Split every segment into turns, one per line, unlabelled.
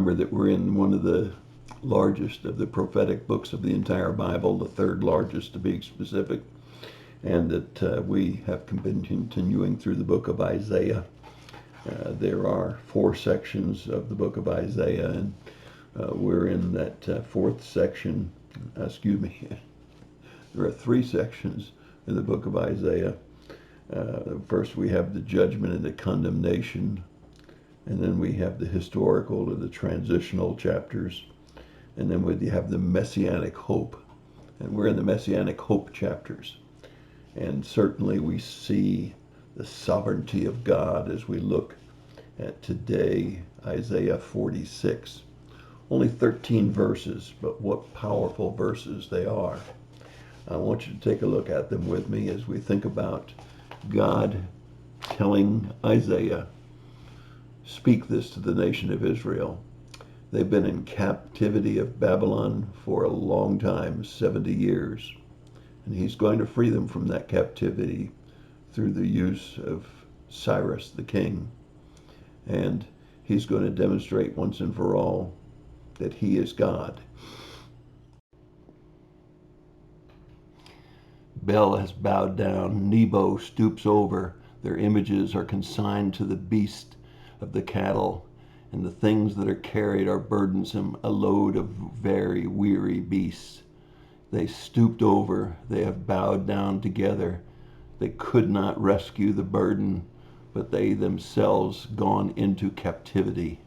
remember that we're in one of the largest of the prophetic books of the entire Bible, the third largest to be specific, and that we have been continuing through the book of Isaiah. There are 4 sections of the book of Isaiah, and we're in that fourth section. There are 3 sections in the book of Isaiah. First we have the judgment and the condemnation, and then we have the historical or the transitional chapters, and then we have the messianic hope, and we're in the messianic hope chapters. And certainly we see the sovereignty of God as we look at today, Isaiah 46. Only 13 verses, but what powerful verses they are. I want you to take a look at them with me as we think about God telling Isaiah, speak this to the nation of Israel. They've been in captivity of Babylon for a long time, 70 years. And he's going to free them from that captivity through the use of Cyrus the king. And he's going to demonstrate once and for all that he is God. Bel has bowed down, Nebo stoops over. Their images are consigned to the beast of the cattle, and the things that are carried are burdensome, a load of very weary beasts. They stooped over, they have bowed down together. They could not rescue the burden, but they themselves gone into captivity.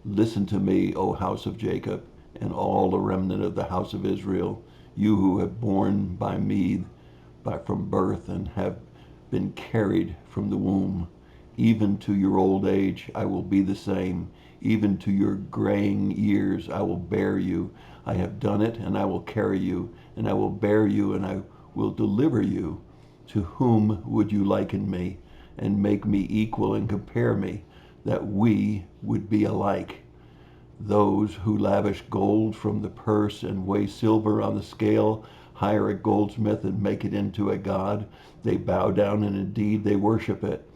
Listen to me, O house of Jacob, and all the remnant of the house of Israel, you who have borne by me from birth and have been carried from the womb. Even to your old age I will be the same. Even to your graying years I will bear you. I have done it, and I will carry you, and I will bear you, and I will deliver you. To whom would you liken me, and make me equal and compare me, that we would be alike? Those who lavish gold from the purse and weigh silver on the scale, hire a goldsmith and make it into a god. They bow down, and indeed they worship it.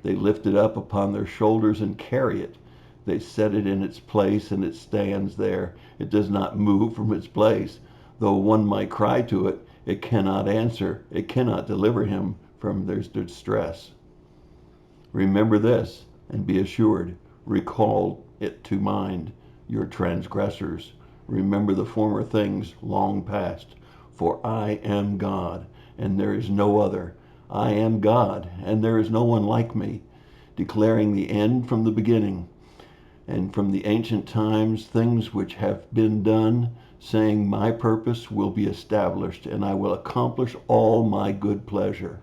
They lift it up upon their shoulders and carry it. They set it in its place, and it stands there. It does not move from its place. Though one might cry to it, it cannot answer. It cannot deliver him from their distress. Remember this, and be assured. Recall it to mind, your transgressors. Remember the former things long past. For I am God, and there is no other. I am God, and there is no one like me, declaring the end from the beginning, and from the ancient times things which have been done, saying, my purpose will be established, and I will accomplish all my good pleasure.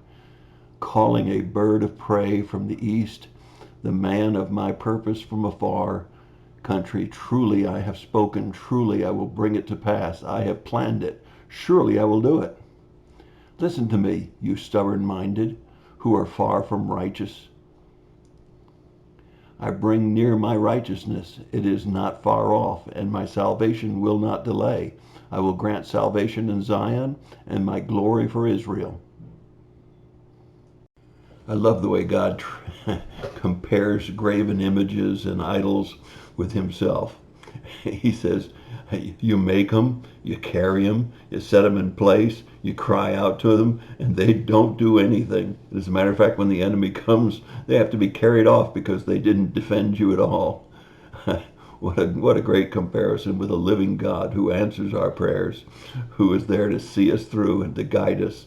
Calling a bird of prey from the east, the man of my purpose from a far country. Truly I have spoken, truly I will bring it to pass. I have planned it, surely I will do it. Listen to me, you stubborn-minded, who are far from righteous. I bring near my righteousness, it is not far off, and my salvation will not delay. I will grant salvation in Zion, and my glory for Israel. I love the way God compares graven images and idols with himself. He says, you make them, you carry them, you set them in place, you cry out to them, and they don't do anything. As a matter of fact, when the enemy comes, they have to be carried off because they didn't defend you at all. What a great comparison with a living God who answers our prayers, who is there to see us through and to guide us.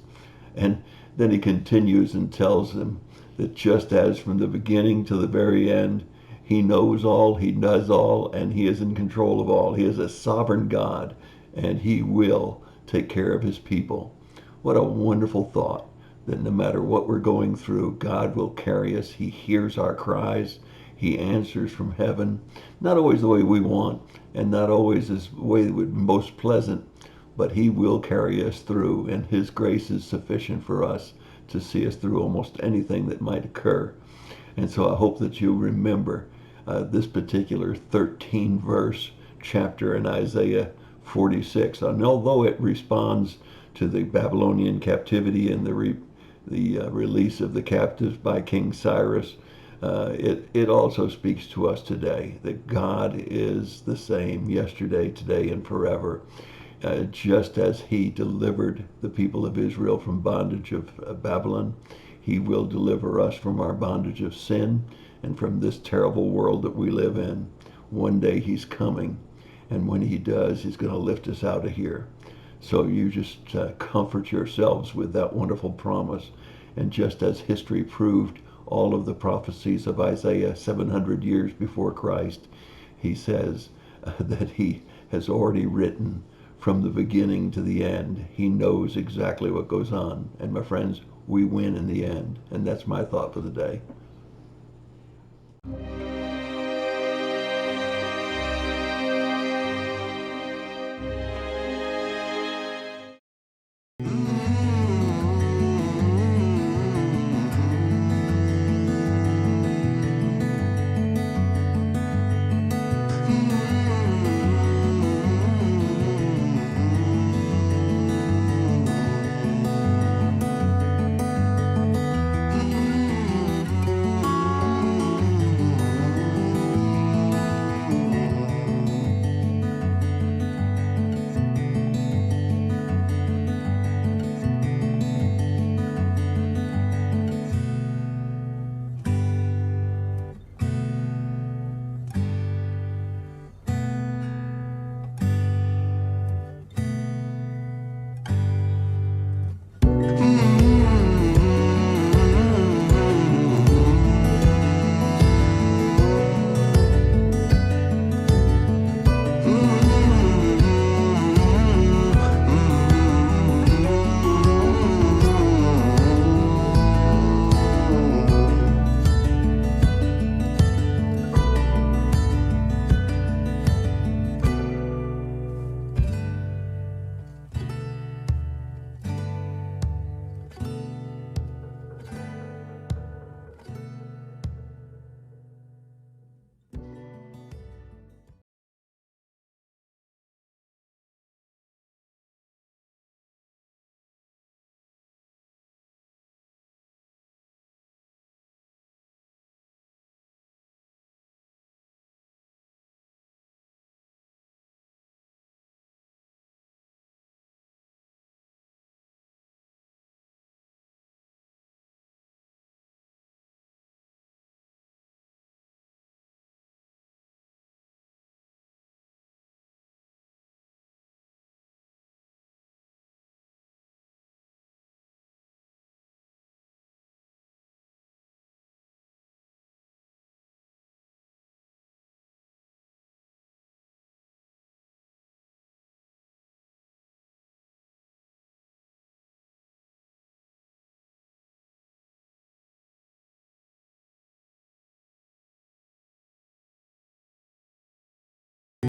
And then he continues and tells them that just as from the beginning to the very end, he knows all, he does all, and he is in control of all. He is a sovereign God, and he will take care of his people. What a wonderful thought, that no matter what we're going through, God will carry us. He hears our cries. He answers from heaven, not always the way we want, and not always the way that would be most pleasant, but he will carry us through, and his grace is sufficient for us to see us through almost anything that might occur. And so I hope that you'll remember this particular 13 verse chapter in Isaiah 46. And although it responds to the Babylonian captivity and the release of the captives by King Cyrus, it also speaks to us today that God is the same yesterday, today, and forever. Just as he delivered the people of Israel from bondage of Babylon, he will deliver us from our bondage of sin and from this terrible world that we live in. One day he's coming, and when he does, he's going to lift us out of here. So you just comfort yourselves with that wonderful promise. And just as history proved all of the prophecies of Isaiah 700 years before Christ, he says that he has already written from the beginning to the end. He knows exactly what goes on. And my friends, we win in the end. And that's my thought for the day.